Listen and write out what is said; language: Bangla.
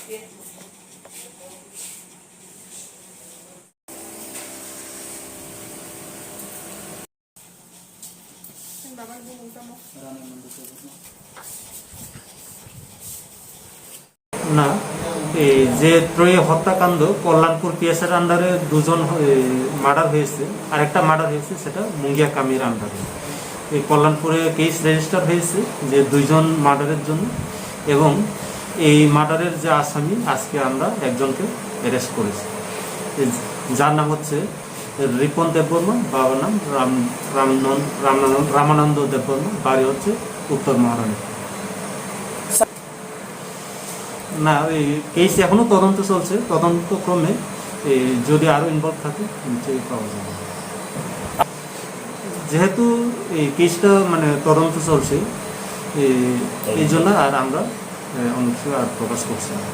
না, এই যে ত্রয়ী হত্যাকাণ্ড কল্যাণপুর পিএসের আন্ডারে দুজন মার্ডার হয়েছে, আর একটা মার্ডার হয়েছে সেটা মুঙ্গিয়া কামির আন্ডারে। এই কল্যাণপুরে কেস রেজিস্টার হয়েছে যে দুইজন মার্ডারের জন্য, এবং এই মার্ডারের যে আসামি আজকে আমরা একজনকে অ্যারেস্ট করেছি, যার নাম হচ্ছে রিপন দেববর্মা, বাবার নাম রামানন্দ দেববর্মা, বাড়ি হচ্ছে উত্তর মহারানীপুর। না, এই কেস এখনো তদন্ত চলছে, তদন্ত ক্রমে যদি আরো ইনভলভ থাকে নিশ্চয়ই পাওয়া যাবে। যেহেতু এই কেসটা মানে তদন্ত চলছে, এই জন্য আর আমরা অনেক কিছু আর প্রকাশ করছি না।